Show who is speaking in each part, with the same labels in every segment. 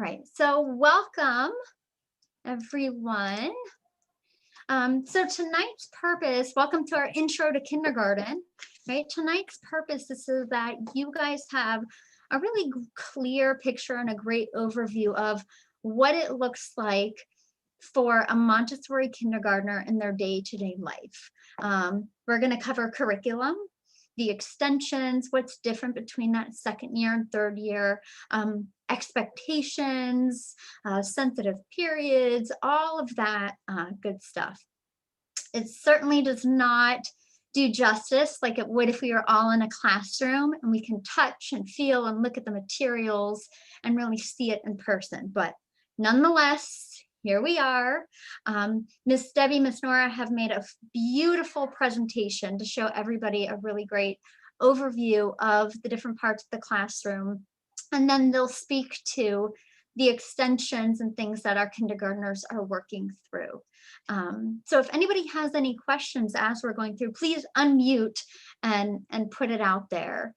Speaker 1: right, so welcome everyone. So tonight's purpose, welcome to our intro to kindergarten, right? Tonight's purpose is so that you guys have a really clear picture and a great overview of what it looks like for a Montessori kindergartner in their day-to-day life. We're going to cover curriculum, the extensions, what's different between that second year and third year, expectations, sensitive periods, all of that good stuff. It certainly does not do justice like it would if we were all in a classroom and we can touch and feel and look at the materials and really see it in person. But nonetheless, here we are. Miss Debbie, Miss Nora have made a beautiful presentation to show everybody a really great overview of the different parts of the classroom. And then they'll speak to the extensions and things that our kindergartners are working through. So if anybody has any questions as we're going through, please unmute and put it out there.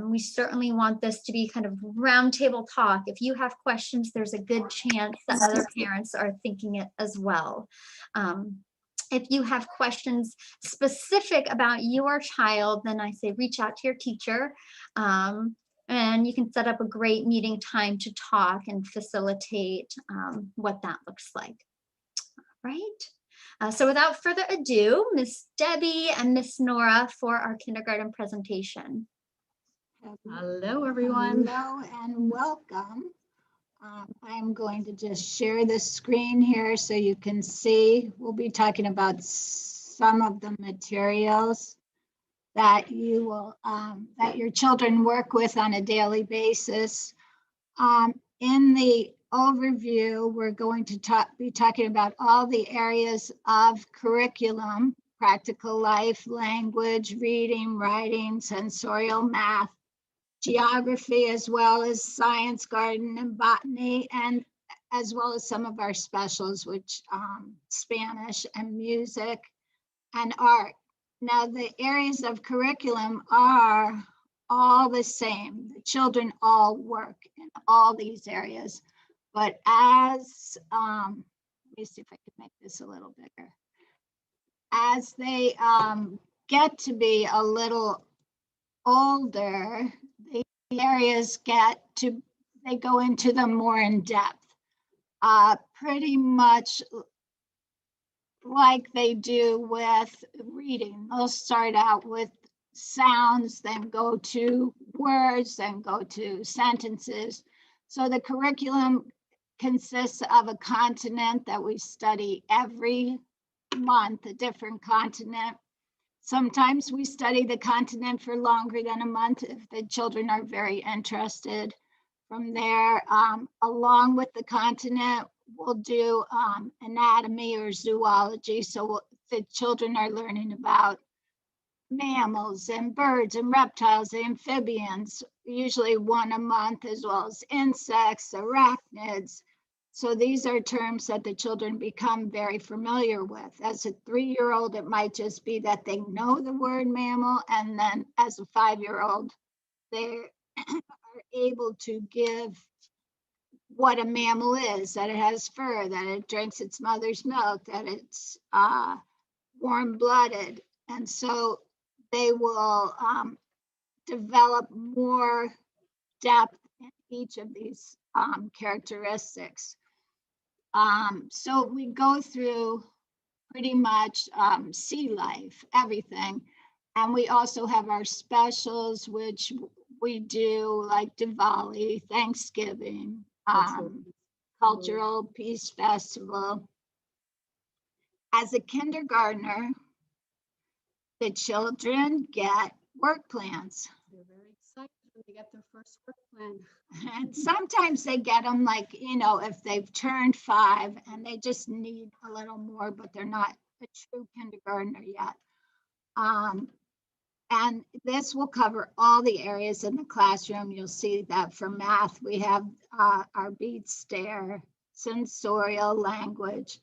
Speaker 1: We certainly want this to be kind of roundtable talk. If you have questions, there's a good chance that other parents are thinking it as well. If you have questions specific about your child, then I say reach out to your teacher. And you can set up a great meeting time to talk and facilitate what that looks like. All right. So without further ado, Miss Debbie and Miss Nora for our kindergarten presentation.
Speaker 2: Hello, everyone.
Speaker 3: Hello and welcome. I'm going to just share the screen here so you can see. We'll be talking about some of the materials that you will that your children work with on a daily basis. In the overview, we're going to be talking about all the areas of curriculum: practical life, language, reading, writing, sensorial, math, geography, as well as science, garden, and botany, and as well as some of our specials, which Spanish and music and art. Now, the areas of curriculum are all the same. The children all work in all these areas. But as, let me see if I can make this a little bigger. As they get to be a little older, the areas they go into them more in depth. Pretty much like they do with reading. They'll start out with sounds, then go to words, then go to sentences. So the curriculum consists of a continent that we study every month, a different continent. Sometimes we study the continent for longer than a month if the children are very interested. From there, along with the continent, we'll do anatomy or zoology. So the children are learning about mammals and birds and reptiles, and amphibians, usually one a month, as well as insects, arachnids. So these are terms that the children become very familiar with. As a 3-year-old, it might just be that they know the word mammal, and then as a 5-year-old, they are able to give what a mammal is, that it has fur, that it drinks its mother's milk, that it's warm-blooded. And so they will develop more depth in each of these characteristics. So we go through pretty much sea life, everything. And we also have our specials, which we do like Diwali, Thanksgiving, Cultural Peace Festival. As a kindergartner, the children get work plans.
Speaker 2: They're very excited when they get their first work plan.
Speaker 3: And sometimes they get them like, if they've turned 5 and they just need a little more, but they're not a true kindergartner yet. And this will cover all the areas in the classroom. You'll see that for math, we have our beat stare, sensorial, language.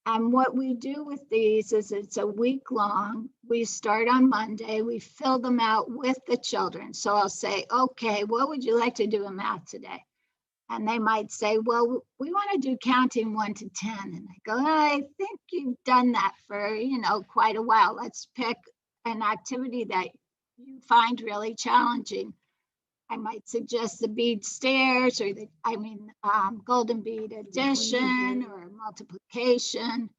Speaker 3: And what we do with these is it's a week long. We start on Monday. We fill them out with the children. So I'll say, okay, what would you like to do in math today? And they might say, well, we want to do counting 1 to 10. And I go, I think you've done that for, quite a while. Let's pick an activity that you find really challenging. I might suggest the bead stairs or golden bead addition or multiplication.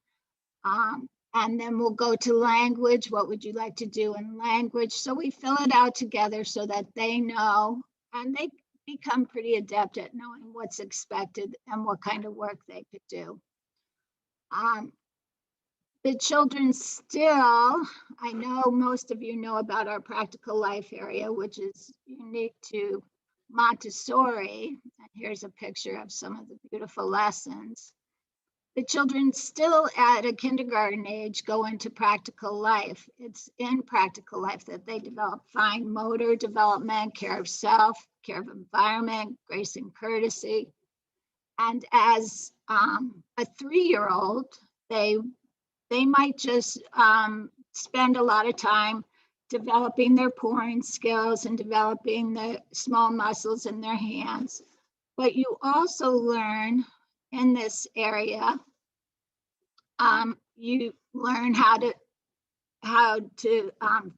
Speaker 3: And then we'll go to language. What would you like to do in language? So we fill it out together so that they know, and they become pretty adept at knowing what's expected and what kind of work they could do. The children still, I know most of you know about our practical life area, which is unique to Montessori. And here's a picture of some of the beautiful lessons. The children still at a kindergarten age go into practical life. It's in practical life that they develop fine motor development, care of self, care of environment, grace and courtesy. And as a 3-year-old, they might just spend a lot of time developing their pouring skills and developing the small muscles in their hands. But you also learn in this area, you learn how to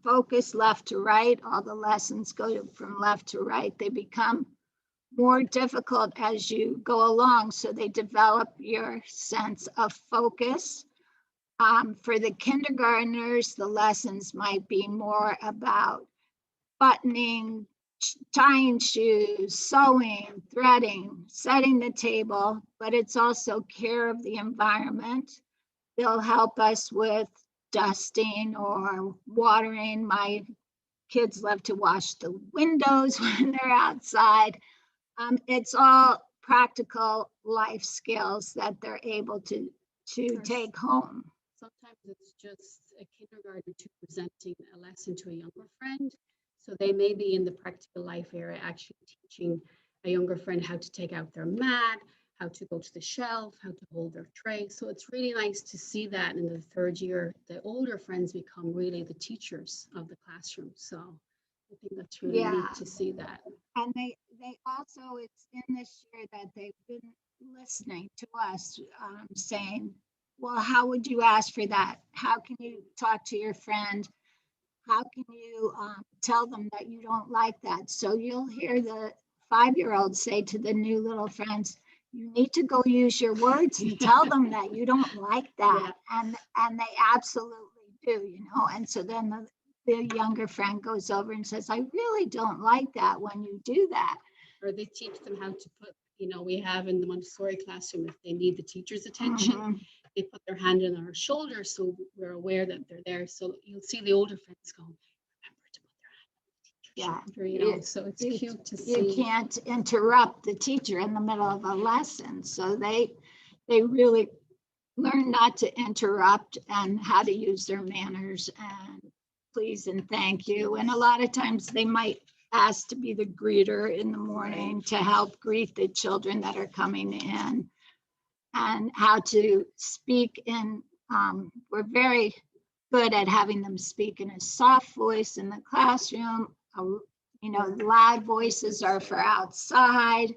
Speaker 3: focus left to right. All the lessons go from left to right. They become more difficult as you go along, so they develop your sense of focus. For the kindergartners, the lessons might be more about buttoning, tying shoes, sewing, threading, setting the table, but it's also care of the environment. They'll help us with dusting or watering. My kids love to wash the windows when they're outside. It's all practical life skills that they're able to take home.
Speaker 2: Sometimes it's just a kindergarten to presenting a lesson to a younger friend. So they may be in the practical life area actually teaching a younger friend how to take out their mat, how to go to the shelf, how to hold their tray. So it's really nice to see that in the 3rd year, the older friends become really the teachers of the classroom. So I think that's really neat to see that.
Speaker 3: And they also, it's in this year that they've been listening to us saying, well, how would you ask for that? How can you talk to your friend? How can you tell them that you don't like that? So you'll hear the 5-year-olds say to the new little friends, you need to go use your words and tell them that you don't like that. Yeah. And they absolutely do, And so then the younger friend goes over and says, I really don't like that when you do that.
Speaker 2: Or they teach them how to put, we have in the Montessori classroom, if they need the teacher's attention, they put their hand on our shoulder so we're aware that they're there. So you'll see the older friends go, remember to put their hand on the teacher's shoulder, so it's cute to see.
Speaker 3: You can't interrupt the teacher in the middle of a lesson. So they really learn not to interrupt and how to use their manners and please and thank you. And a lot of times they might ask to be the greeter in the morning to help greet the children that are coming in, and how to speak in, we're very good at having them speak in a soft voice in the classroom. Loud voices are for outside.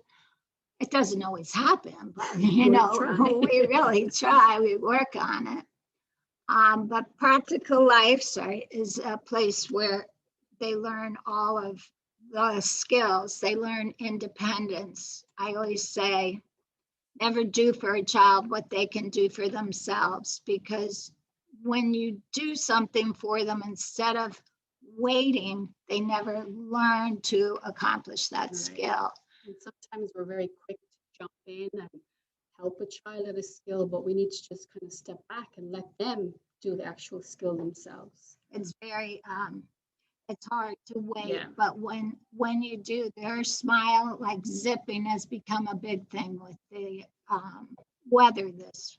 Speaker 3: It doesn't always happen, but we really try, we work on it. But practical life, is a place where they learn all of the skills. They learn independence. I always say, never do for a child what they can do for themselves, because when you do something for them instead of waiting, they never learn to accomplish that skill.
Speaker 2: And sometimes we're very quick to jump in and help a child at a skill, but we need to just kind of step back and let them do the actual skill themselves.
Speaker 3: It's very it's hard to wait, but when you do, their smile, like zipping, has become a big thing with the weather this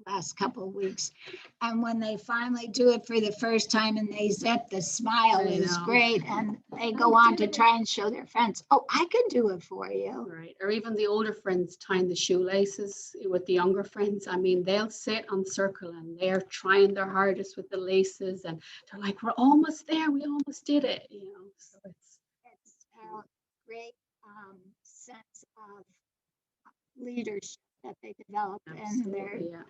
Speaker 3: last couple of weeks. And when they finally do it for the first time and they zip, the smile is great, and they go on to try and show their friends, oh, I can do it for you.
Speaker 2: Right. Or even the older friends tying the shoelaces with the younger friends. I mean, they'll sit on circle and they're trying their hardest with the laces, and they're like, we're almost there, we almost did it, So it's
Speaker 3: a great sense of leadership that they develop, and
Speaker 2: Absolutely, yeah.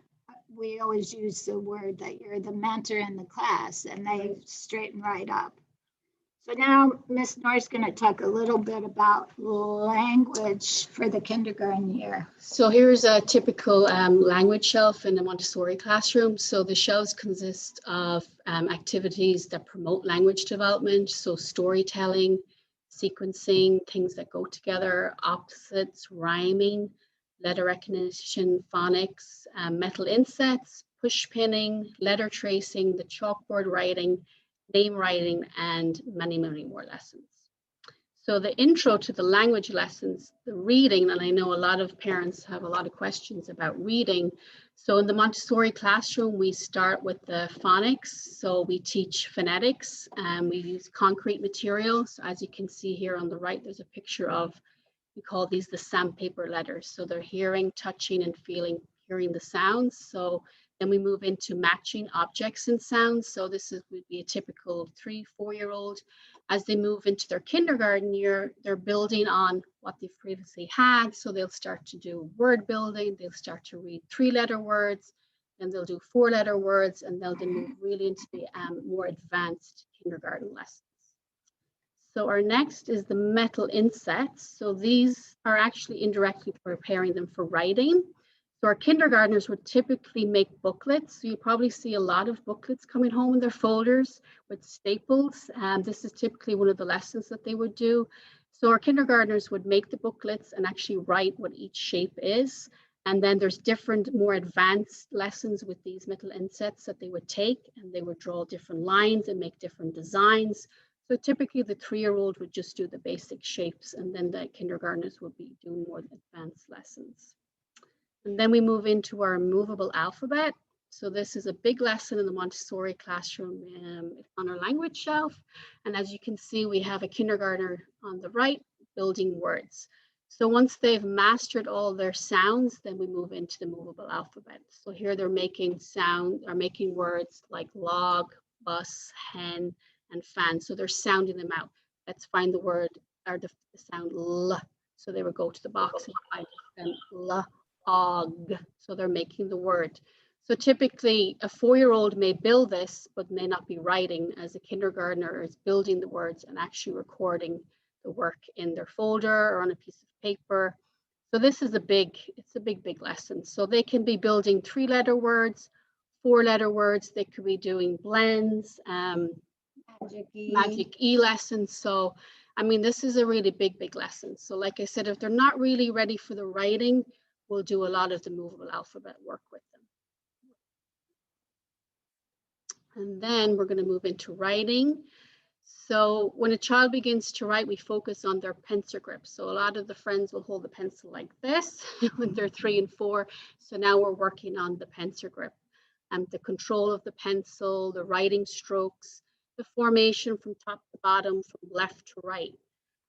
Speaker 3: we always use the word that you're the mentor in the class, and they straighten right up. So now Miss Nor's going to talk a little bit about language for the kindergarten year.
Speaker 2: So here's a typical language shelf in a Montessori classroom. So the shelves consist of activities that promote language development. So storytelling, sequencing, things that go together, opposites, rhyming, letter recognition, phonics, metal insets, push pinning, letter tracing, the chalkboard writing, name writing, and many, many more lessons. So the intro to the language lessons, the reading, and I know a lot of parents have a lot of questions about reading. So in the Montessori classroom, we start with the phonics. So we teach phonetics, and we use concrete materials. As you can see here on the right, there's a picture of, we call these the sandpaper letters. So they're hearing, touching, and feeling, hearing the sounds. So then we move into matching objects and sounds. So this would be a typical 3-4-year-old. As they move into their kindergarten year, they're building on what they've previously had. So they'll start to do word building. They'll start to read 3-letter words, then they'll do 4-letter words, and they'll then move really into the more advanced kindergarten lessons. So our next is the metal insets. So these are actually indirectly preparing them for writing. So our kindergartners would typically make booklets. So you probably see a lot of booklets coming home in their folders with staples. And this is typically one of the lessons that they would do. So our kindergartners would make the booklets and actually write what each shape is. And then there's different, more advanced lessons with these metal insets that they would take, and they would draw different lines and make different designs. So typically the 3-year-old would just do the basic shapes, and then the kindergartners would be doing more advanced lessons. And then we move into our movable alphabet. So this is a big lesson in the Montessori classroom on our language shelf. And as you can see, we have a kindergartner on the right building words. So once they've mastered all their sounds, then we move into the movable alphabet. So here they're making making words like log, bus, hen, and fan. So they're sounding them out. Let's find the word or the sound L. So they would go to the box and find them L. Og. So they're making the word. So typically a 4-year-old may build this, but may not be writing, as a kindergartner is building the words and actually recording the work in their folder or on a piece of paper. So this is it's a big lesson. So they can be building 3-letter words, 4-letter words. They could be doing blends, magic E lessons. So, I mean, this is a really big lesson. So like I said, if they're not really ready for the writing, we'll do a lot of the movable alphabet work with them. And then we're going to move into writing. So when a child begins to write, we focus on their pencil grip. So a lot of the friends will hold the pencil like this when they're 3 and 4. So now we're working on the pencil grip and the control of the pencil, the writing strokes, the formation from top to bottom, from left to right.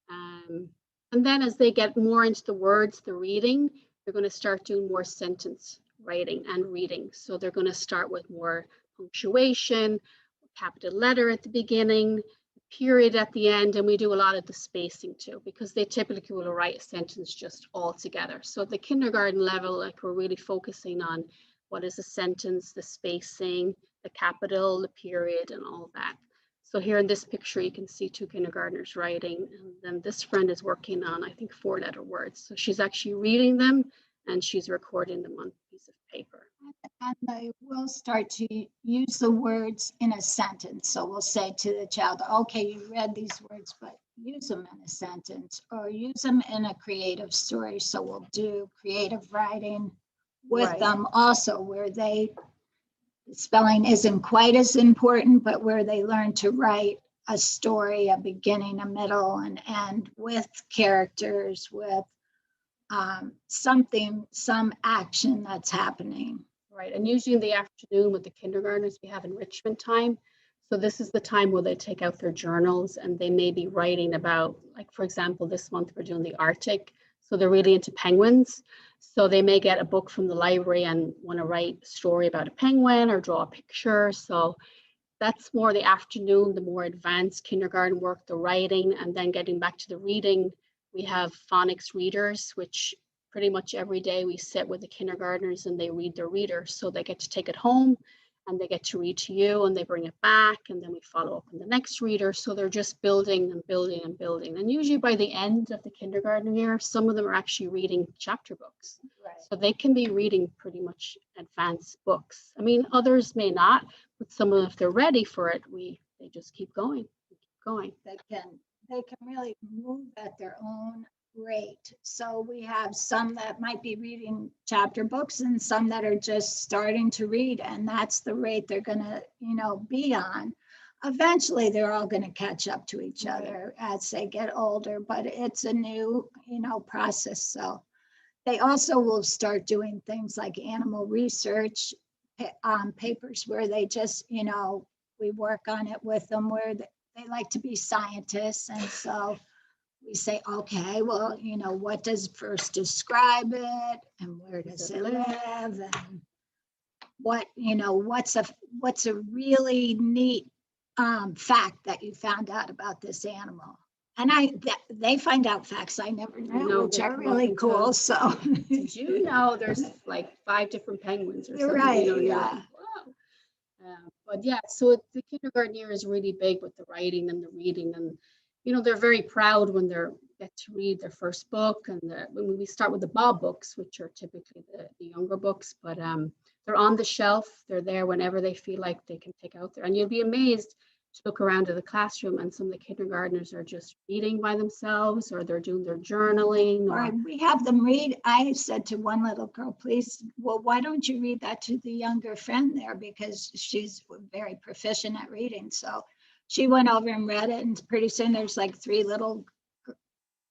Speaker 2: And then as they get more into the words, the reading, they're going to start doing more sentence writing and reading. So they're going to start with more punctuation, capital letter at the beginning, period at the end, and we do a lot of the spacing too, because they typically will write a sentence just all together. So at the kindergarten level, like, we're really focusing on what is a sentence, the spacing, the capital, the period, and all that. So here in this picture, you can see 2 kindergartners writing, and then this friend is working on, I think, 4-letter words. So she's actually reading them and she's recording them on a piece of paper.
Speaker 3: And they will start to use the words in a sentence. So we'll say to the child, okay, you read these words, but use them in a sentence or use them in a creative story. So we'll do creative writing with them also, where spelling isn't quite as important, but where they learn to write a story, a beginning, a middle, and end with characters, with some action that's happening.
Speaker 2: Right, and usually in the afternoon with the kindergartners, we have enrichment time. So this is the time where they take out their journals and they may be writing about, like, for example, this month we're doing the Arctic. So they're really into penguins. So they may get a book from the library and want to write a story about a penguin or draw a picture. So that's more the afternoon, the more advanced kindergarten work, the writing, and then getting back to the reading. We have phonics readers, which pretty much every day we sit with the kindergartners and they read their reader. So they get to take it home and they get to read to you and they bring it back and then we follow up on the next reader. So they're just building and building and building. And usually by the end of the kindergarten year, some of them are actually reading chapter books.
Speaker 3: Right.
Speaker 2: So they can be reading pretty much advanced books. I mean, others may not, but some of them, if they're ready for it, they just keep going,
Speaker 3: They can really move at their own rate. So we have some that might be reading chapter books and some that are just starting to read, and that's the rate they're gonna, be on. Eventually, they're all gonna catch up to each other as they get older, but it's a new, process. So they also will start doing things like animal research papers where they just, we work on it with them where they like to be scientists. And so we say, okay, well, what does first describe it and where does it live and what's a really neat fact that you found out about this animal. And they find out facts I never knew, which are really cool. So
Speaker 2: did you know there's like 5 different penguins or something?
Speaker 3: Right,
Speaker 2: You're
Speaker 3: yeah.
Speaker 2: like, wow. But yeah, so the kindergarten year is really big with the writing and the reading, and they're very proud when they get to read their first book. And when we start with the Bob books, which are typically the younger books, but they're on the shelf. They're there whenever they feel like they can pick out there, and you'll be amazed to look around at the classroom and some of the kindergartners are just reading by themselves or they're doing their journaling.
Speaker 3: Or we have them read. I said to one little girl, please, well, why don't you read that to the younger friend there? Because she's very proficient at reading. So she went over and read it, and pretty soon there's like 3 little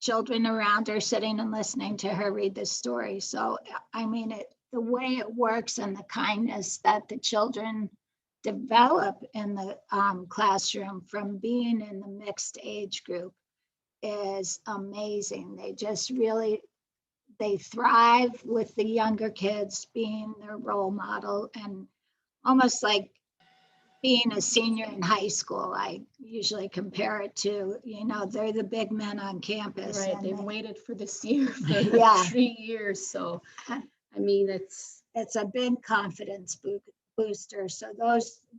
Speaker 3: children around her sitting and listening to her read this story. So, I mean, the way it works and the kindness that the children develop in the classroom from being in the mixed age group is amazing. They just really, they thrive with the younger kids being their role model, and almost like being a senior in high school. I usually compare it to, they're the big men on campus.
Speaker 2: Right, they've waited for this year for
Speaker 3: Yeah.
Speaker 2: 3 years. So, I mean, it's
Speaker 3: a big confidence booster. So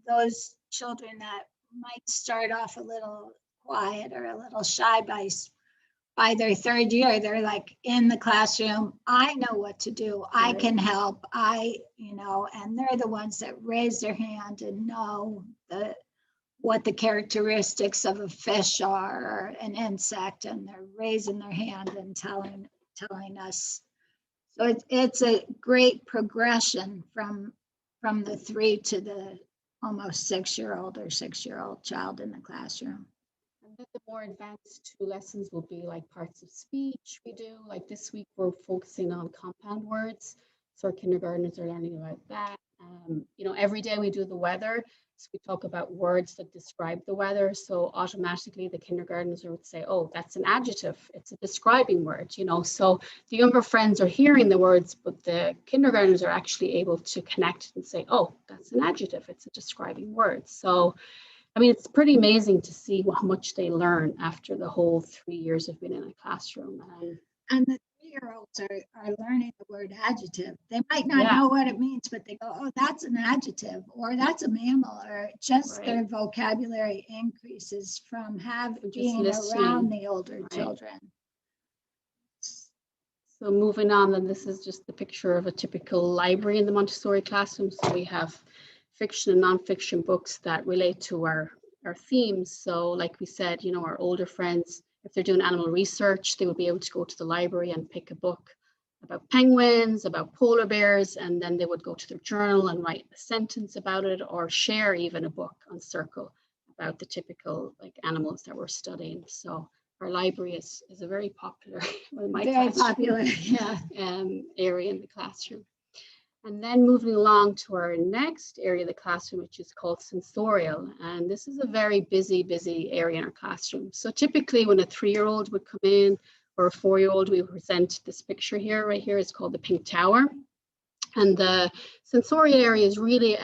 Speaker 3: those children that might start off a little quiet or a little shy by their 3rd year, they're like in the classroom. I know what to do. I can help. And they're the ones that raise their hand and know what the characteristics of a fish are or an insect, and they're raising their hand and telling us. So it's a great progression from the 3 to the almost 6-year-old or 6-year-old child in the classroom.
Speaker 2: And then the more advanced 2 lessons will be like parts of speech we do. Like this week, we're focusing on compound words. So our kindergartners are learning about that. Every day we do the weather. So we talk about words that describe the weather. So automatically the kindergartners would say, oh, that's an adjective. It's a describing word, So the younger friends are hearing the words, but the kindergartners are actually able to connect and say, oh, that's an adjective. It's a describing word. So I mean, it's pretty amazing to see how much they learn after the whole 3 years of being in a classroom.
Speaker 3: And the 3-year-olds are learning the word adjective. They might not know what it means, but they go, oh, that's an adjective, or that's a mammal, or just their vocabulary increases from being around the older children.
Speaker 2: So moving on, then this is just the picture of a typical library in the Montessori classroom. So we have fiction and nonfiction books that relate to our themes. So like we said, our older friends, if they're doing animal research, they will be able to go to the library and pick a book about penguins, about polar bears, and then they would go to their journal and write a sentence about it, or share even a book on Circle about the typical animals that we're studying. So our library is a very popular,
Speaker 3: popular,
Speaker 2: area in the classroom. And then moving along to our next area of the classroom, which is called sensorial. And this is a very busy area in our classroom. So typically when a 3-year-old would come in or a 4-year-old, we present this picture here, right here. It's called the Pink Tower. And the sensorial area is really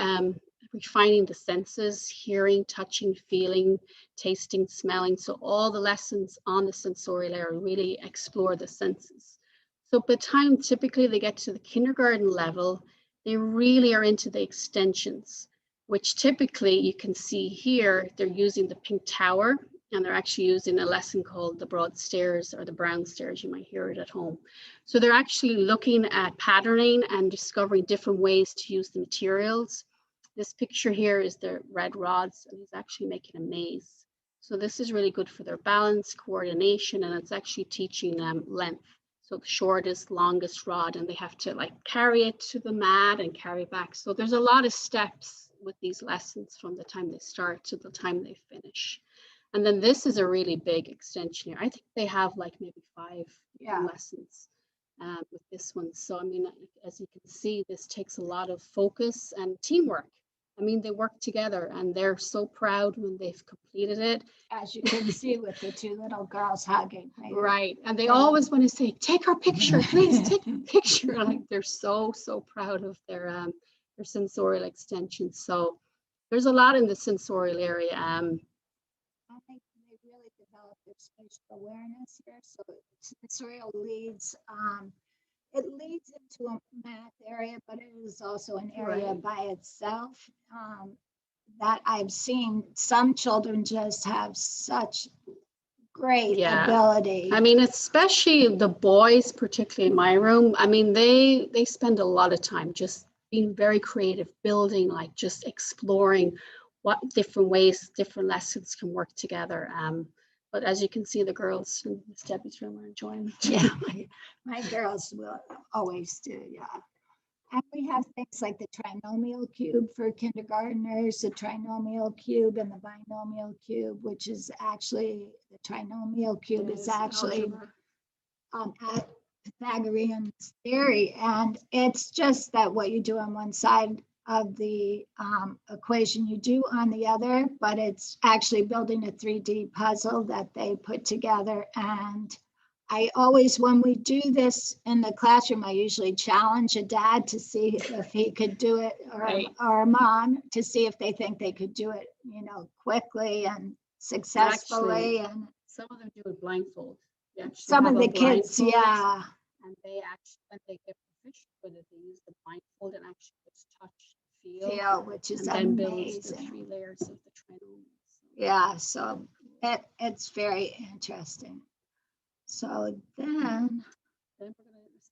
Speaker 2: refining the senses, hearing, touching, feeling, tasting, smelling. So all the lessons on the sensorial area really explore the senses. So by the time typically they get to the kindergarten level, they really are into the extensions, which typically you can see here, they're using the pink tower, and they're actually using a lesson called the broad stairs or the brown stairs. You might hear it at home. So they're actually looking at patterning and discovering different ways to use the materials. This picture here is the red rods, and he's actually making a maze. So this is really good for their balance, coordination, and it's actually teaching them length. So the shortest, longest rod, and they have to like carry it to the mat and carry it back. So there's a lot of steps with these lessons from the time they start to the time they finish. And then this is a really big extension here. I think they have like maybe 5 lessons with this one. So I mean, as you can see, this takes a lot of focus and teamwork. I mean, they work together and they're so proud when they've completed it.
Speaker 3: As you can see with the 2 little girls hugging.
Speaker 2: Right. And they always want to say, take our picture, please take our picture. Like they're so proud of their sensorial extension. So there's a lot in the sensorial area.
Speaker 3: I think they really developed their spatial awareness here. So sensorial leads, it leads into a math area, but it is also an area by itself that I've seen some children just have such great ability.
Speaker 2: I mean, especially the boys, particularly in my room. I mean, they spend a lot of time just being very creative, building, like just exploring what different ways, different lessons can work together. But as you can see, the girls in Miss Debbie's room are enjoying it.
Speaker 3: Yeah, my girls will always do, And we have things like the trinomial cube for kindergartners, the trinomial cube and the binomial cube, which is actually, the trinomial cube is actually at Pythagorean theory. And it's just that what you do on one side of the equation you do on the other, but it's actually building a 3D puzzle that they put together. And I always, when we do this in the classroom, I usually challenge a dad to see if he could do it, or a mom to see if they think they could do it, quickly and successfully.
Speaker 2: Actually, and some of them do it blindfold.
Speaker 3: Some of the kids,
Speaker 2: and they actually, when they get proficient with it, they use the blindfold and actually just touch, feel,
Speaker 3: which is
Speaker 2: and then
Speaker 3: amazing.
Speaker 2: builds the 3 layers of the trinomials.
Speaker 3: Yeah, so it's very interesting. So then
Speaker 2: Debbie's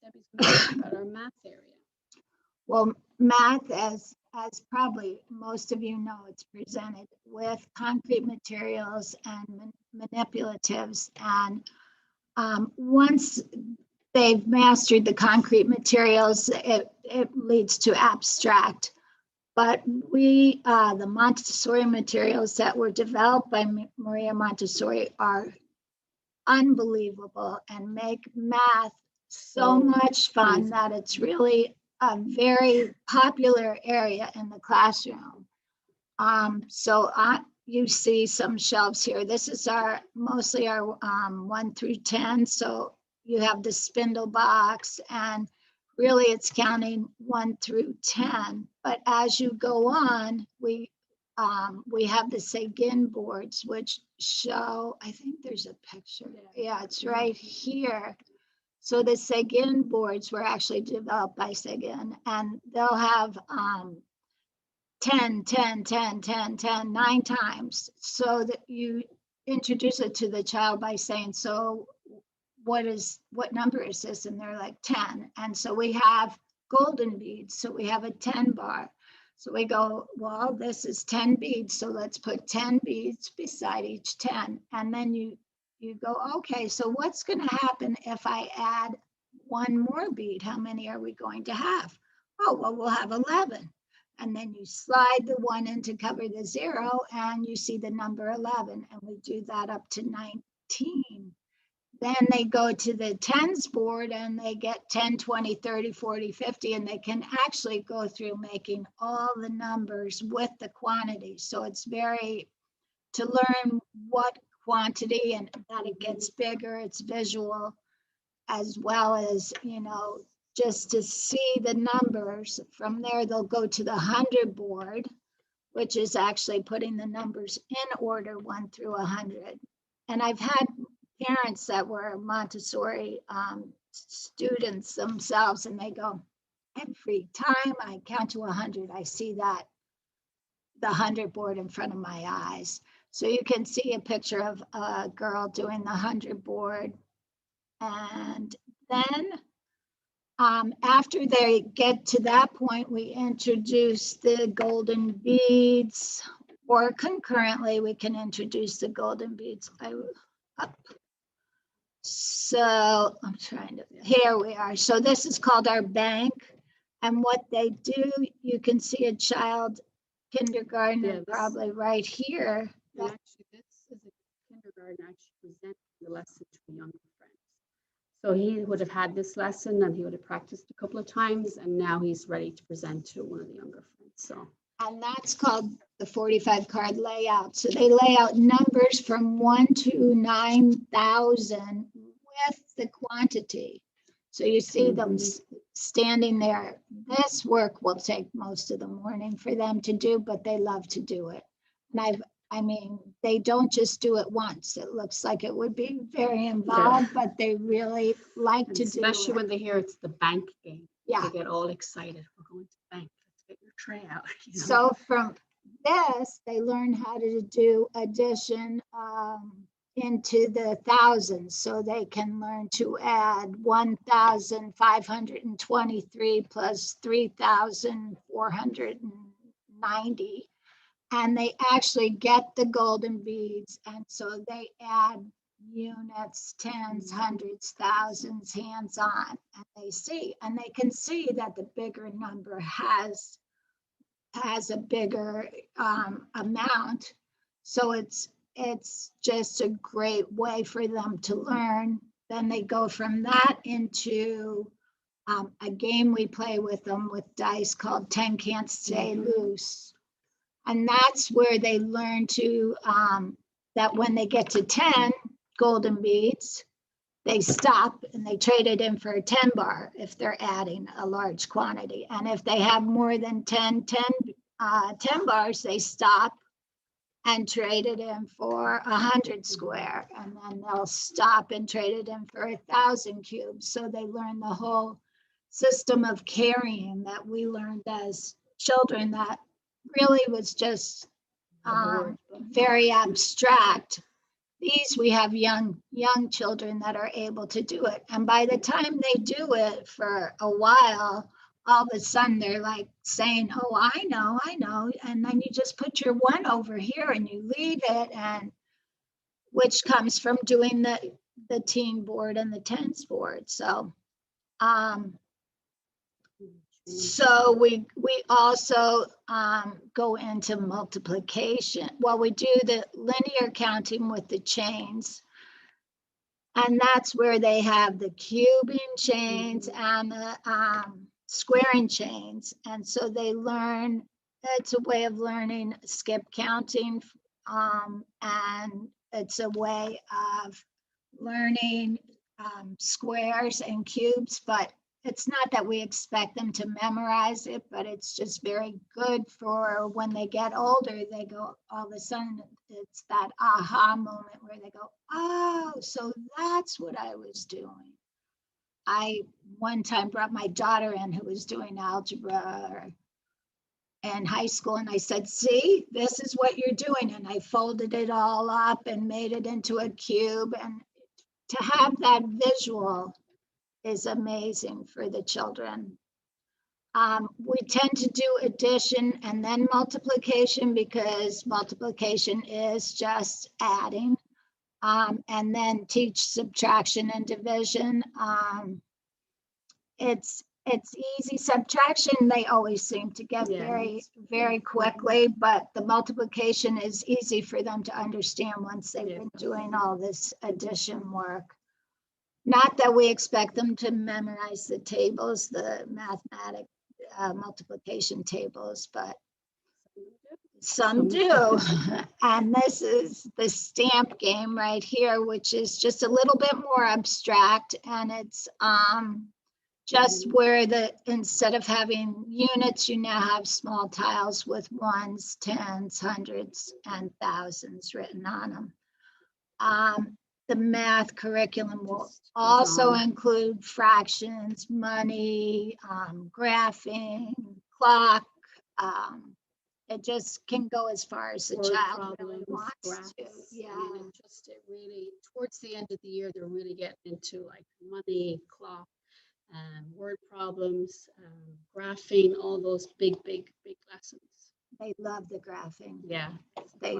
Speaker 2: going to talk about our math area.
Speaker 3: Well, math, as probably most of you know, it's presented with concrete materials and manipulatives. And once they've mastered the concrete materials, it leads to abstract. But the Montessori materials that were developed by Maria Montessori are unbelievable and make math so much fun that it's really a very popular area in the classroom. So you see some shelves here. This is mostly our 1 through 10. So you have the spindle box, and really it's counting 1 through 10. But as you go on, we have the Seguin boards, which show, I think there's a picture. Yeah, it's right here. So the Seguin boards were actually developed by Seguin, and they'll have 10, 10, 10, 10, 10, 9 times. So that you introduce it to the child by saying, so what number is this? And they're like 10. And so we have golden beads. So we have a 10 bar. So we go, well, this is 10 beads. So let's put 10 beads beside each 10. And then you go, okay, so what's going to happen if I add 1 more bead? How many are we going to have? Oh, well, we'll have 11. And then you slide the 1 in to cover the 0, and you see the number 11. And we do that up to 19. Then they go to the 10s board and they get 10, 20, 30, 40, 50, and they can actually go through making all the numbers with the quantity. So it's very, to learn what quantity and that it gets bigger, it's visual, as well as, just to see the numbers. From there, they'll go to the 100 board, which is actually putting the numbers in order 1 through 100. And I've had parents that were Montessori students themselves, and they go, every time I count to 100, I see that the 100 board in front of my eyes. So you can see a picture of a girl doing the 100 board. And then after they get to that point, we introduce the golden beads, or concurrently, we can introduce the golden beads. So I'm trying to, here we are. So this is called our bank. And what they do, you can see a child, kindergartner, probably right here.
Speaker 2: And actually, this is a kindergarten actually presenting the lesson to a younger friend. So he would have had this lesson and he would have practiced a couple of times, and now he's ready to present to one of the younger friends. So,
Speaker 3: and that's called the 45 card layout. So they lay out numbers from 1 to 9,000 with the quantity. So you see them standing there. This work will take most of the morning for them to do, but they love to do it. And I mean, they don't just do it once. It looks like it would be very involved, but they really like to do it.
Speaker 2: Especially when they hear it's the bank game.
Speaker 3: Yeah.
Speaker 2: They get all excited. We're going to the bank. Let's get your tray out. You know?
Speaker 3: So from this, they learn how to do addition into the thousands. So they can learn to add 1,523 plus 3,490. And they actually get the golden beads. And so they add units, tens, hundreds, thousands, hands-on, and they see, and they can see that the bigger number has a bigger amount. So it's just a great way for them to learn. Then they go from that into a game we play with them with dice called 10 Can't Stay Loose. And that's where they learn to, that when they get to 10 golden beads, they stop and they trade it in for a 10 bar if they're adding a large quantity. And if they have more than 10 bars, they stop and trade it in for 100 square. And then they'll stop and trade it in for 1,000 cubes. So they learn the whole system of carrying that we learned as children that really was just very abstract. These, we have young children that are able to do it. And by the time they do it for a while, all of a sudden they're like saying, oh, I know. And then you just put your 1 over here and you leave it, and which comes from doing the teen board and the tens board. So so we also go into multiplication. Well, we do the linear counting with the chains. And that's where they have the cubing chains and the squaring chains. And so they learn, it's a way of learning skip counting. And it's a way of learning squares and cubes, but it's not that we expect them to memorize it, but it's just very good for when they get older. They go, all of a sudden, it's that aha moment where they go, oh, so that's what I was doing. I one time brought my daughter in who was doing algebra in high school, and I said, see, this is what you're doing. And I folded it all up and made it into a cube. And to have that visual is amazing for the children. We tend to do addition and then multiplication because multiplication is just adding, and then teach subtraction and division. It's easy. Subtraction, they always seem to get very quickly, but the multiplication is easy for them to understand once they've been doing all this addition work. Not that we expect them to memorize the tables, the mathematic multiplication tables, but some do. And this is the stamp game right here, which is just a little bit more abstract. And it's just where instead of having units, you now have small tiles with ones, tens, hundreds, and thousands written on them. the math curriculum will
Speaker 2: Just goes
Speaker 3: also
Speaker 2: on.
Speaker 3: include fractions, money, graphing, clock. It just can go as far as the
Speaker 2: Word
Speaker 3: child really
Speaker 2: problems,
Speaker 3: wants
Speaker 2: graphs.
Speaker 3: to.
Speaker 2: I
Speaker 3: Yeah.
Speaker 2: mean, it really, towards the end of the year, they're really getting into like money, clock, word problems, graphing, all those big lessons.
Speaker 3: They love the graphing.
Speaker 2: Yeah.
Speaker 3: They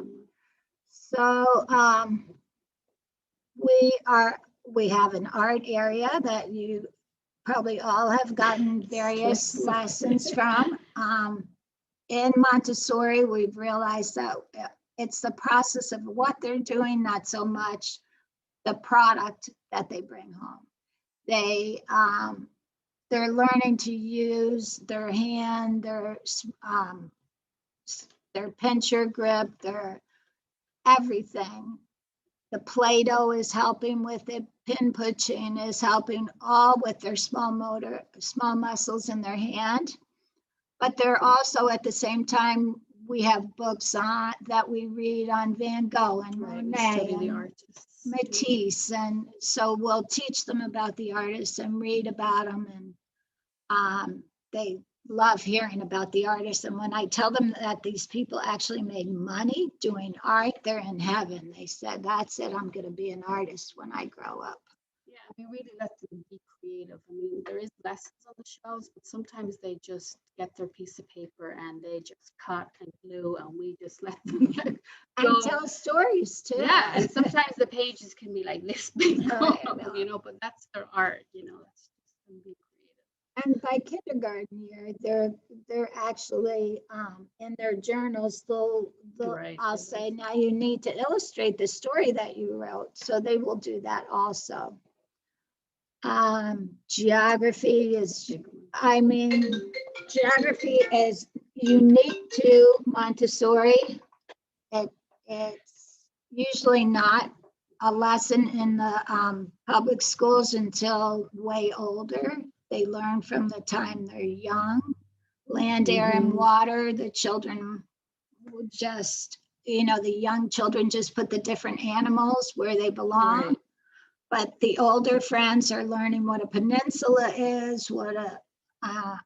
Speaker 3: so we have an art area that you probably all have gotten various
Speaker 2: Yes.
Speaker 3: lessons from. In Montessori, we've realized that it's the process of what they're doing, not so much the product that they bring home. They're learning to use their hand, their pincher grip, their everything. The Play-Doh is helping with it. Pin pushing is helping all with their small muscles in their hand. But they're also at the same time, we have books on that we read on Van Gogh and Monet and Matisse. And so we'll teach them about the artists and read about them. And they love hearing about the artists. And when I tell them that these people actually made money doing art, they're in heaven. They said, that's it, I'm going to be an artist when I grow up.
Speaker 2: Yeah, we really let them be creative. I mean, there is lessons on the shelves, but sometimes they just get their piece of paper and they just cut and glue, and we just let them go.
Speaker 3: And tell stories too.
Speaker 2: Yeah, and sometimes the pages can be like this big, you know, but that's their art, you know. That's just them being creative.
Speaker 3: And by kindergarten year, they're actually in their journals.
Speaker 2: Right,
Speaker 3: I'll say, now you need to illustrate the story that you wrote. So they will do that also. Geography is, I mean, geography is unique to Montessori. It's usually not a lesson in the public schools until way older. They learn from the time they're young. Land, air, and water, the children would just, the young children just put the different animals where they belong.
Speaker 2: Right.
Speaker 3: But the older friends are learning what a peninsula is, what a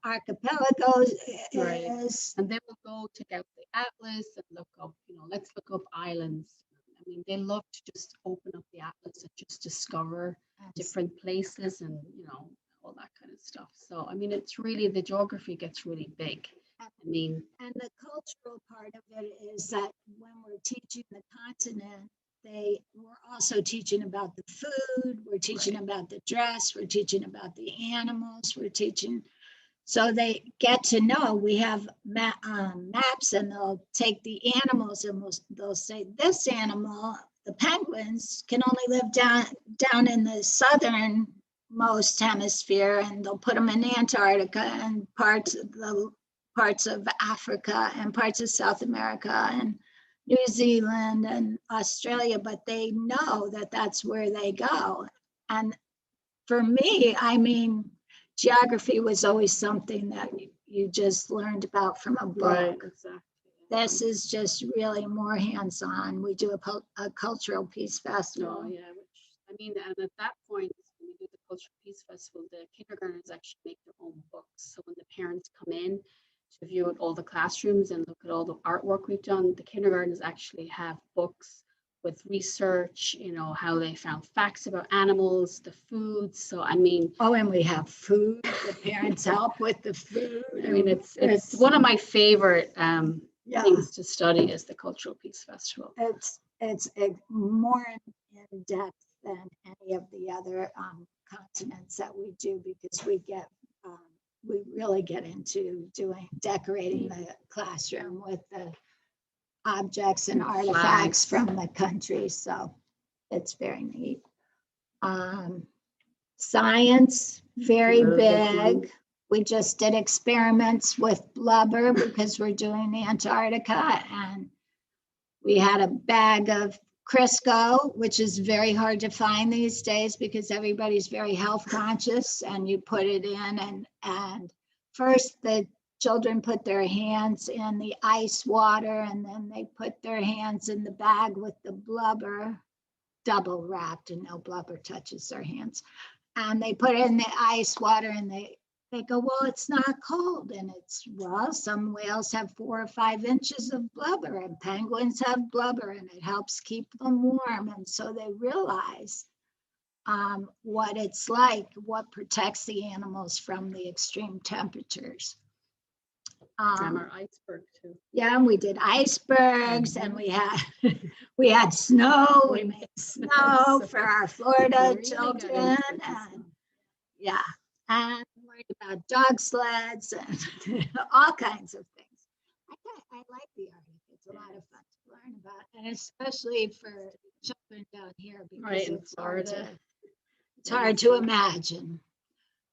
Speaker 3: archipelago
Speaker 2: Right.
Speaker 3: is.
Speaker 2: And they will go take out the atlas and look up, let's look up islands. I mean, they love to just open up the atlas and just discover different places and, all that kind of stuff. So, I mean, it's really, the geography gets really big. I mean,
Speaker 3: and the cultural part of it is that when we're teaching the continent, we're also teaching about the food, we're teaching about the dress, we're teaching about the animals, we're teaching, so they get to know. We have maps, and they'll take the animals and they'll say, this animal, the penguins, can only live down in the southernmost hemisphere, and they'll put them in Antarctica and parts of Africa and parts of South America and New Zealand and Australia, but they know that that's where they go. And for me, I mean, geography was always something that you just learned about from a book.
Speaker 2: Right, exactly.
Speaker 3: This is just really more hands-on. We do a cultural peace festival.
Speaker 2: Oh, yeah, and at that point, when we do the cultural peace festival, the kindergartners actually make their own books. So when the parents come in to view at all the classrooms and look at all the artwork we've done, the kindergartners actually have books with research, how they found facts about animals, the foods. So, I mean.
Speaker 3: Oh, and we have food. The parents help with the food.
Speaker 2: I mean, it's one of my favorite things to study is the Cultural Peace Festival.
Speaker 3: It's more in depth than any of the other continents that we do, because we really get into decorating the classroom with the objects and artifacts from the country. So it's very neat. Science, very big. We just did experiments with blubber because we're doing Antarctica, and we had a bag of Crisco, which is very hard to find these days because everybody's very health conscious, and you put it in, and first the children put their hands in the ice water, and then they put their hands in the bag with the blubber. double wrapped and no blubber touches their hands. And they put it in the ice water and they go, well, it's not cold. And it's, well, some whales have 4 or 5 inches of blubber and penguins have blubber and it helps keep them warm. And so they realize what it's like, what protects the animals from the extreme temperatures.
Speaker 2: And our iceberg too.
Speaker 3: Yeah, and we did icebergs and we had snow. We made snow for our Florida children. And yeah, and worried about dog sleds and all kinds of things. I like the Arctic. It's a lot of fun to learn about, and especially for children down here because it's hard to imagine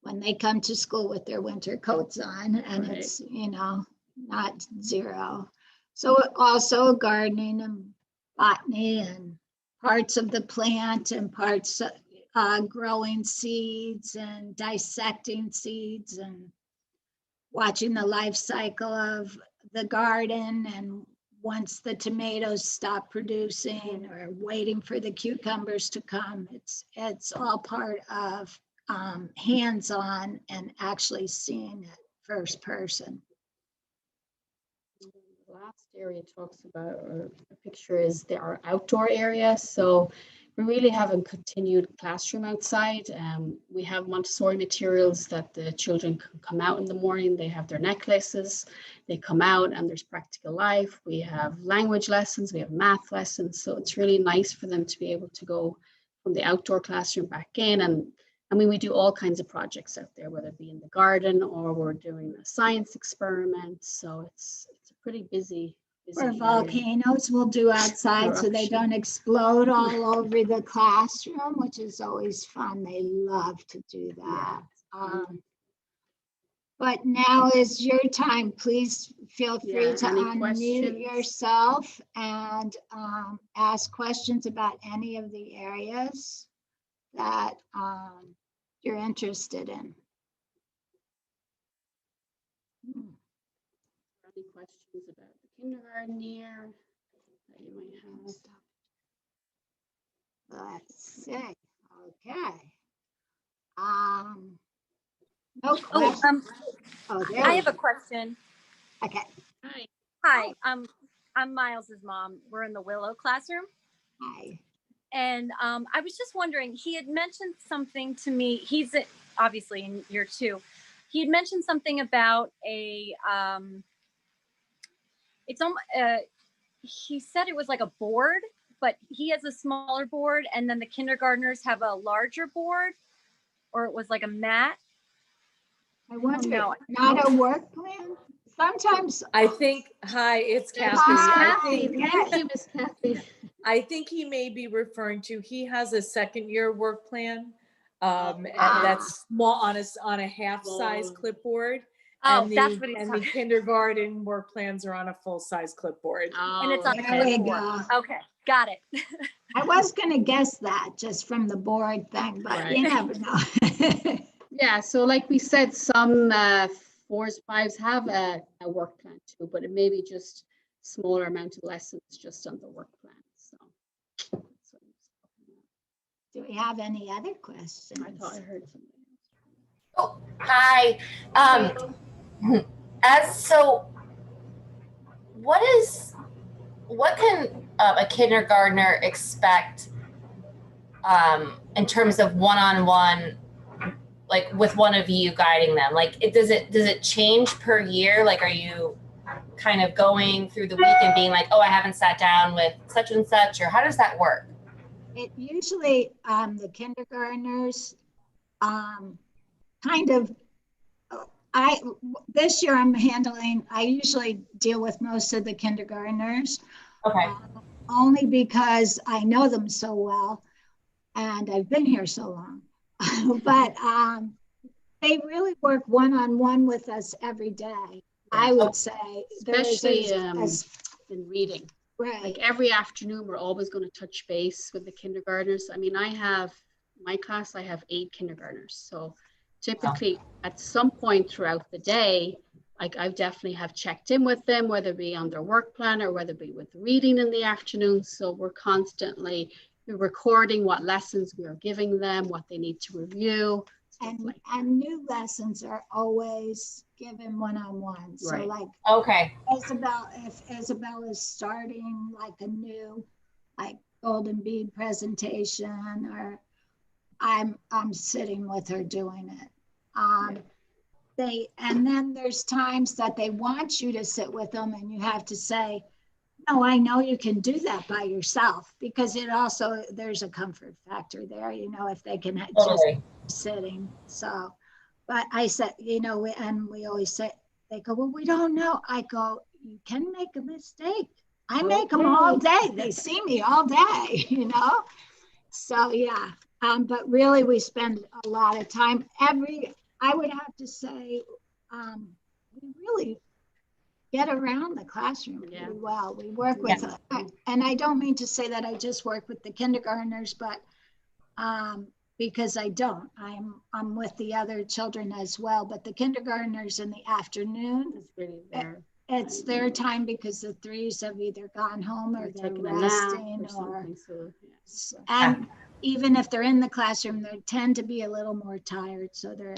Speaker 3: when they come to school with their winter coats on and it's, you know, not zero. So also gardening and botany and parts of the plant and parts growing seeds and dissecting seeds and watching the life cycle of the garden, and once the tomatoes stop producing or waiting for the cucumbers to come, it's all part of hands-on and actually seeing it first person.
Speaker 2: The last area talks about, or the picture is our outdoor area. So we really have a continued classroom outside. We have Montessori materials that the children can come out in the morning. They have their necklaces, they come out and there's practical life. We have language lessons, we have math lessons. So it's really nice for them to be able to go from the outdoor classroom back in. And I mean, we do all kinds of projects out there, whether it be in the garden or we're doing a science experiment. So it's a pretty busy
Speaker 3: Or volcanoes we'll do outside so they don't explode all over the classroom, which is always fun. They love to do that. But now is your time. Please feel free to unmute yourself and ask questions about any of the areas that you're interested in.
Speaker 2: Any questions about the kindergarten year that you might have?
Speaker 3: Let's see. Okay. No question.
Speaker 4: I have a question.
Speaker 3: Okay.
Speaker 4: Hi. I'm Miles's mom. We're in the Willow classroom.
Speaker 3: Hi.
Speaker 4: And I was just wondering, he had mentioned something to me. He's obviously in year 2. He had mentioned something about he said it was like a board, but he has a smaller board and then the kindergartners have a larger board, or it was like a mat.
Speaker 3: I wonder, not a work plan? Sometimes.
Speaker 5: I think, hi, it's Kathy. I think he may be referring to, he has a second year work plan. And that's small on a half size clipboard.
Speaker 4: Oh, that's what he's
Speaker 5: talking. And the kindergarten work plans are on a full size clipboard.
Speaker 4: And it's on the
Speaker 3: There we
Speaker 4: clipboard.
Speaker 3: go.
Speaker 4: Okay, got it.
Speaker 3: I was gonna guess that just from the board thing, but you never know.
Speaker 2: Yeah, so like we said, some 4s, 5s have a work plan too, but it may be just smaller amount of lessons just on the work plan. So that's what I'm talking about.
Speaker 3: Do we have any other questions?
Speaker 2: I thought I heard something.
Speaker 6: Oh, hi. What can a kindergartner expect in terms of one-on-one, like with one of you guiding them? Like, does it change per year? Like, are you kind of going through the week and being like, oh, I haven't sat down with such and such, or how does that work?
Speaker 3: It usually, the kindergartners, kind of, this year I usually deal with most of the kindergartners.
Speaker 6: Okay.
Speaker 3: Only because I know them so well and I've been here so long. But they really work one-on-one with us every day, I would say.
Speaker 2: Especially in reading.
Speaker 3: Right.
Speaker 2: Like every afternoon, we're always going to touch base with the kindergartners. I mean, I have 8 kindergartners. So typically at some point throughout the day, like I definitely have checked in with them, whether it be on their work plan or whether it be with reading in the afternoon. So we're constantly we're recording what lessons we are giving them, what they need to review. stuff like that.
Speaker 3: And new lessons are always given one-on-one. So
Speaker 2: Right.
Speaker 3: like
Speaker 6: Okay.
Speaker 3: Isabel, if Isabel is starting like a new, like golden bead presentation, or I'm sitting with her doing it. And then there's times that they want you to sit with them and you have to say, no, I know you can do that by yourself, because it also, there's a comfort factor there, you know, if they can just
Speaker 6: Totally.
Speaker 3: sitting. So, but I said, you know, we always say, they go, well, we don't know. I go, you can make a mistake. I make them all day. They see me all day, you know? So yeah, but really we spend a lot of time I would have to say, we really get around the classroom pretty well. We work with, and I don't mean to say that I just work with the kindergartners, but because I don't, I'm with the other children as well, but the kindergartners in the afternoon,
Speaker 2: It's really there.
Speaker 3: it's their time, because the threes have either gone home or they're
Speaker 2: taking a nap
Speaker 3: resting
Speaker 2: or something. So,
Speaker 3: and even if they're in the classroom, they tend to be a little more tired. So they're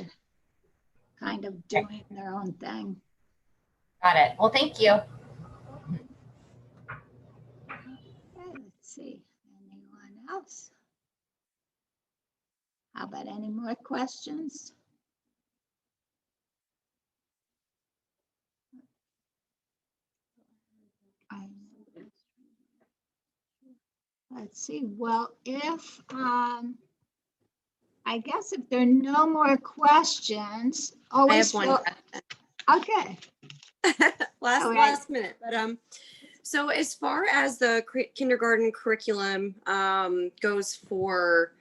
Speaker 3: kind of doing their own thing.
Speaker 6: Got it. Well, thank you.
Speaker 3: Okay, let's see. Anyone else? How about any more questions? Let's see. Well, if I guess if there are no more questions,
Speaker 7: I have one
Speaker 3: okay.
Speaker 7: last minute, but so as far as the kindergarten curriculum goes for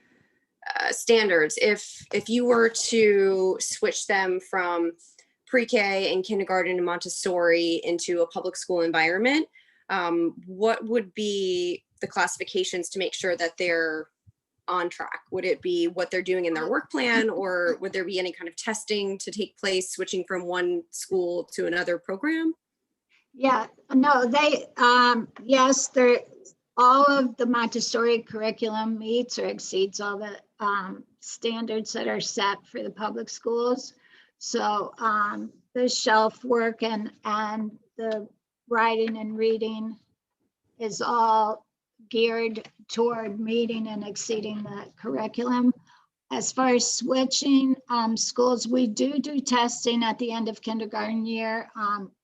Speaker 7: standards, if you were to switch them from pre-K and kindergarten and Montessori into a public school environment, what would be the classifications to make sure that they're on track? Would it be what they're doing in their work plan, or would there be any kind of testing to take place switching from one school to another program?
Speaker 3: Yeah, no, they, yes, they're, all of the Montessori curriculum meets or exceeds all the standards that are set for the public schools. So the shelf work and the writing and reading is all geared toward meeting and exceeding the curriculum. As far as switching schools, we do testing at the end of kindergarten year,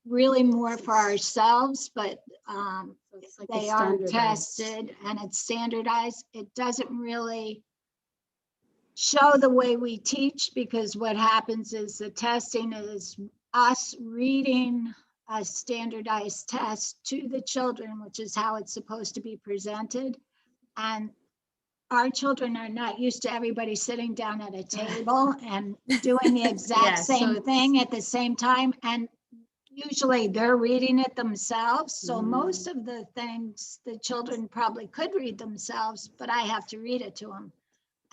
Speaker 3: really more for ourselves, but
Speaker 2: like
Speaker 3: they are tested and it's standardized. It doesn't really show the way we teach, because what happens is the testing is us reading a standardized test to the children, which is how it's supposed to be presented. And our children are not used to everybody sitting down at a table and doing the exact same thing at the same time. And usually they're reading it themselves. So most of the things the children probably could read themselves, but I have to read it to them.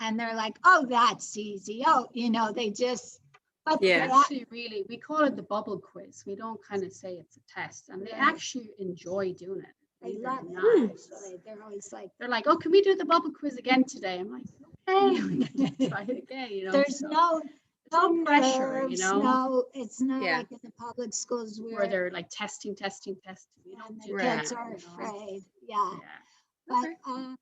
Speaker 3: And they're like, oh, that's easy. Oh, you know, they just, but
Speaker 7: Yeah.
Speaker 2: Actually, really, we call it the bubble quiz. We don't kind of say it's a test, and they actually enjoy doing it.
Speaker 3: they love it.
Speaker 2: Nice.
Speaker 3: So they're always like,
Speaker 2: They're like, oh, can we do the bubble quiz again today? I'm like, okay, we can try it again, you know.
Speaker 3: there's
Speaker 2: so
Speaker 3: no
Speaker 2: pressure, you
Speaker 3: nerves,
Speaker 2: know.
Speaker 3: no, it's not
Speaker 7: Yeah.
Speaker 3: like in the public schools
Speaker 2: where they're like testing. We don't
Speaker 3: and
Speaker 2: do
Speaker 3: the
Speaker 2: that,
Speaker 3: kids are
Speaker 2: you know.
Speaker 3: afraid. Yeah.
Speaker 2: Yeah.
Speaker 3: But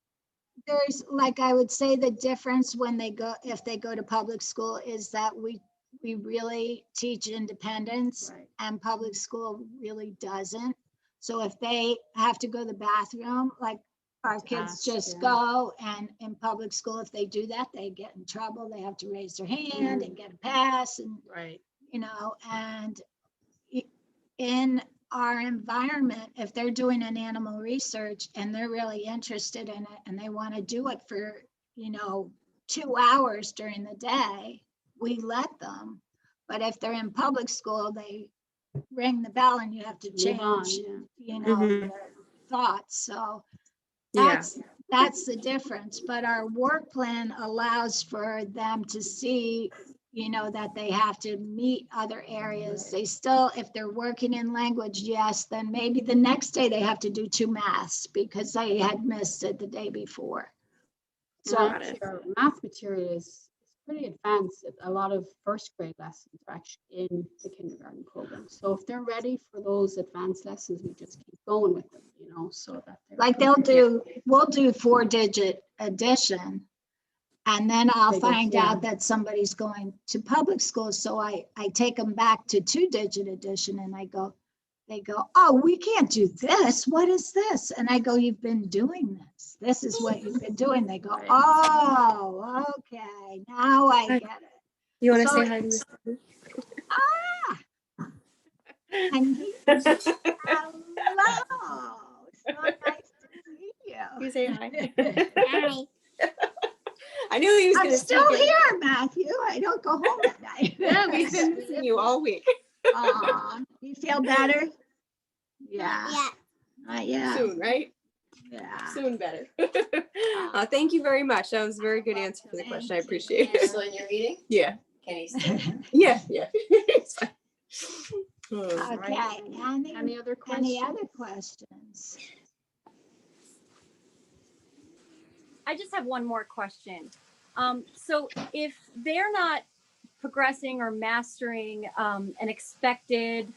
Speaker 3: there's, like, I would say the difference when they go, if they go to public school, is that we really teach independence,
Speaker 2: Right.
Speaker 3: and public school really doesn't. So if they have to go to the bathroom, like our kids
Speaker 2: Ask,
Speaker 3: just
Speaker 2: yeah.
Speaker 3: go, and in public school, if they do that, they get in trouble. They have to raise their hand and get a pass, and
Speaker 2: Right.
Speaker 3: you know, and in our environment, if they're doing an animal research and they're really interested in it and they want to do it for, you know, 2 hours during the day, we let them. But if they're in public school, they ring the bell and you have to
Speaker 2: Move on,
Speaker 3: change,
Speaker 2: yeah.
Speaker 3: you know,
Speaker 7: Mhm.
Speaker 3: their thoughts. So
Speaker 7: Yeah.
Speaker 3: that's the difference. But our work plan allows for them to see, you know, that they have to meet other areas. They still, if they're working in language, yes, then maybe the next day they have to do 2 maths because they had missed it the day before. So
Speaker 7: Got it.
Speaker 2: Our math material is pretty advanced. A lot of first grade lessons are actually in the kindergarten program. So if they're ready for those advanced lessons, we just keep going with them, you know, so that they're
Speaker 3: like we'll do 4-digit addition. And then I'll find out that somebody's going to public school. So I take them back to 2-digit addition and they go, oh, we can't do this. What is this? And I go, you've been doing this. This is what you've been doing. They go,
Speaker 7: Right.
Speaker 3: oh, okay. Now I get it.
Speaker 7: You want to
Speaker 3: So
Speaker 7: say hi to Miss?
Speaker 3: And hello. So nice to meet you.
Speaker 7: You say hi.
Speaker 3: Hi.
Speaker 7: I knew he was
Speaker 3: I'm
Speaker 7: going to
Speaker 3: still here, Matthew. I don't go home at night.
Speaker 7: Yeah, we've been missing you all week.
Speaker 3: Aw, you feel better? Yeah. Yeah.
Speaker 7: Soon, right?
Speaker 3: Yeah.
Speaker 7: Soon better. Thank you very much. That was a very good answer for the question. I appreciate it.
Speaker 8: Still in your meeting?
Speaker 7: Yeah.
Speaker 8: Can he stay?
Speaker 7: Yeah. It's fine.
Speaker 3: Okay.
Speaker 2: Any other questions?
Speaker 3: Any other questions?
Speaker 4: I just have one more question. So if they're not progressing or mastering an expected,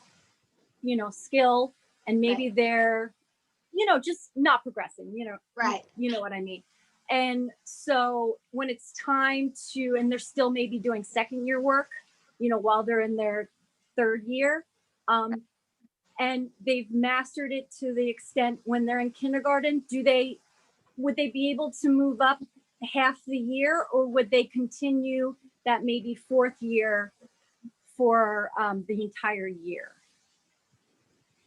Speaker 4: skill, and maybe they're, just not progressing,
Speaker 3: Right.
Speaker 4: you know what I mean? And so when it's time to, and they're still maybe doing second year work, while they're in their third year, and they've mastered it to the extent when they're in kindergarten, would they be able to move up half the year, or would they continue that maybe fourth year for the entire year?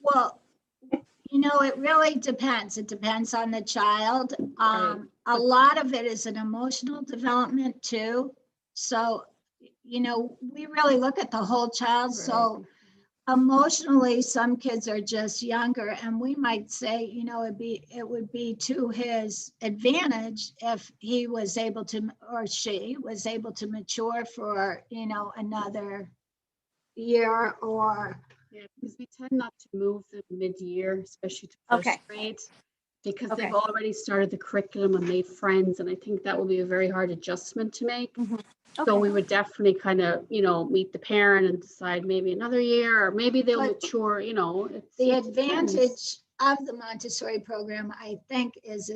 Speaker 3: Well, it really depends. It depends on the child. A lot of it is an emotional development too. So, we really look at the whole child. So emotionally, some kids are just younger, and we might say, it would be to his advantage if he was able to, or she was able to mature for, another year or.
Speaker 2: Yeah, because we tend not to move them mid-year, especially to first grade, because they've already started the curriculum and made friends, and I think that will be a very hard adjustment to make. So we would definitely kind of, meet the parent and decide maybe another year, or maybe they'll mature,
Speaker 3: The advantage of the Montessori program, I think, is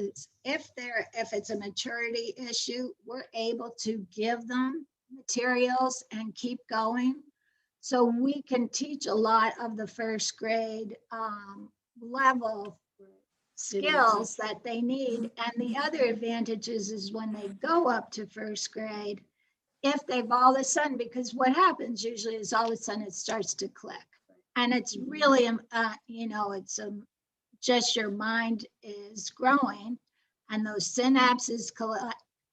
Speaker 3: if it's a maturity issue, we're able to give them materials and keep going. So we can teach a lot of the first grade level skills that they need. And the other advantages is when they go up to first grade, if they've all of a sudden, because what happens usually is all of a sudden it starts to click. And it's really, it's just your mind is growing and those synapses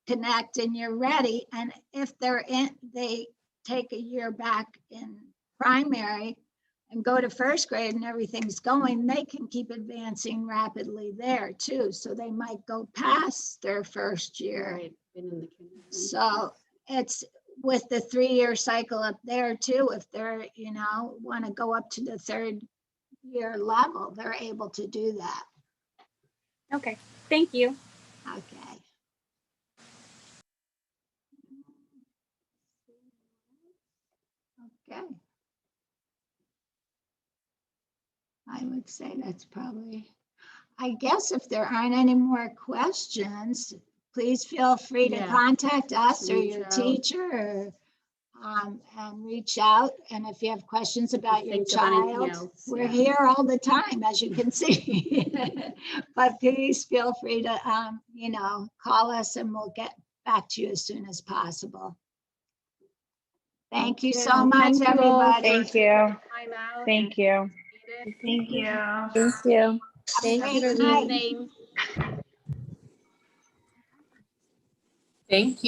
Speaker 3: connect and you're ready. And if they take a year back in primary and go to first grade and everything's going, they can keep advancing rapidly there too. So they might go past their first year. So it's with the 3-year cycle up there too. If they're, want to go up to the third year level, they're able to do that.
Speaker 4: Okay, thank you.
Speaker 3: Okay. Okay. I would say that's probably, I guess if there aren't any more questions, please feel free to contact us or your teacher and reach out. And if you have questions about your child, we're here all the time, as you can see. But please feel free to, call us and we'll get back to you as soon as possible. Thank you so much, everybody.
Speaker 9: Thank you. Thank you. Thank you. Thank you.
Speaker 7: Thank you.
Speaker 2: Good evening.
Speaker 5: Thank you.